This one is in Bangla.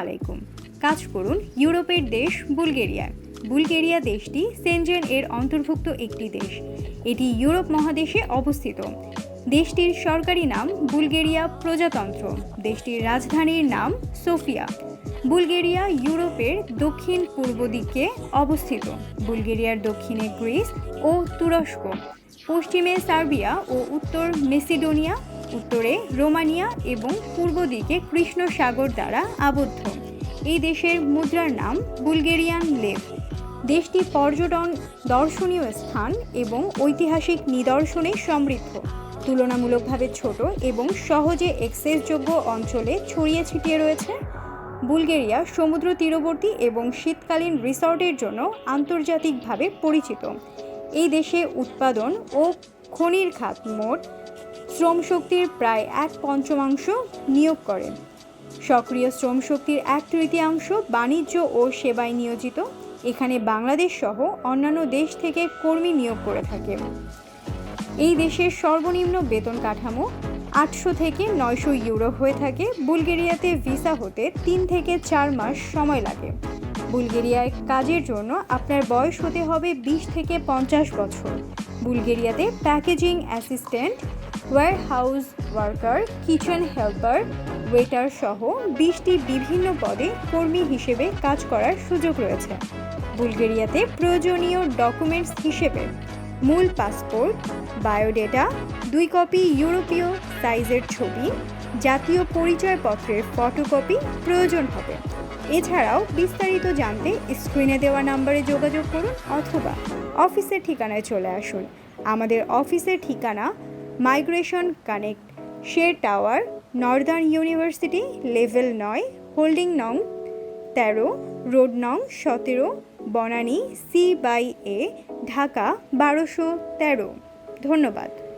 আলাইকুম। কাজ করুন ইউরোপের দেশ বুলগেরিয়ায়। বুলগেরিয়া দেশটি সেনজেন এর অন্তর্ভুক্ত একটি দেশ। এটি ইউরোপ মহাদেশে অবস্থিত। দেশটির সরকারি নাম বুলগেরিয়া প্রজাতন্ত্র। দেশটির রাজধানীর নাম সোফিয়া। বুলগেরিয়া ইউরোপের দক্ষিণ পূর্ব দিকে অবস্থিত। বুলগেরিয়ার দক্ষিণে গ্রিস ও তুরস্ক, পশ্চিমে সার্বিয়া ও উত্তর মেসিডোনিয়া, উত্তরে রোমানিয়া এবং পূর্ব দিকে কৃষ্ণ সাগর দ্বারা আবদ্ধ। এই দেশের মুদ্রার নাম বুলগেরিয়ান লেভ। দেশটি পর্যটন, দর্শনীয় স্থান এবং ঐতিহাসিক নিদর্শনে সমৃদ্ধ। তুলনামূলকভাবে ছোট এবং সহজে অ্যাক্সেসযোগ্য অঞ্চলে ছড়িয়ে ছিটিয়ে রয়েছে। বুলগেরিয়া সমুদ্র তীরবর্তী এবং শীতকালীন রিসর্টের জন্য আন্তর্জাতিকভাবে পরিচিত। এই দেশে উৎপাদন ও খনির খাত মোট শ্রমশক্তির প্রায় 1/5 নিয়োগ করে। সক্রিয় শ্রমশক্তির 1/3 বাণিজ্য ও সেবায় নিয়োজিত। এখানে বাংলাদেশ সহ অন্যান্য দেশ থেকে কর্মী নিয়োগ করে থাকে। এই দেশের সর্বনিম্ন বেতন কাঠামো 800 থেকে 900 ইউরো হয়ে থাকে। বুলগেরিয়াতে ভিসা হতে 3 থেকে 4 মাস সময় লাগে। বুলগেরিয়ায় কাজের জন্য আপনার বয়স হতে হবে 20 থেকে 50 বছর। বুলগেরিয়াতে packaging assistant, warehouse worker, kitchen helper, waiter সহ 20টি বিভিন্ন পদে কর্মী হিসেবে কাজ করার সুযোগ রয়েছে। বুলগেরিয়াতে প্রয়োজনীয় ডকুমেন্টস হিসেবে মূল পাসপোর্ট, বায়োডেটা, 2 কপি ইউরোপীয় সাইজের ছবি, জাতীয় পরিচয়পত্রের ফটোকপি প্রয়োজন হবে। এছাড়াও বিস্তারিত জানতে স্ক্রিনে দেওয়া নম্বরে যোগাযোগ করুন অথবা অফিসের ঠিকানায় চলে আসুন। আমাদের অফিসের ঠিকানা migration connect, Sher tower, northern university, level 9, holding নং 13, রোড নং 17, বনানী, C/A, ঢাকা 1213। ধন্যবাদ।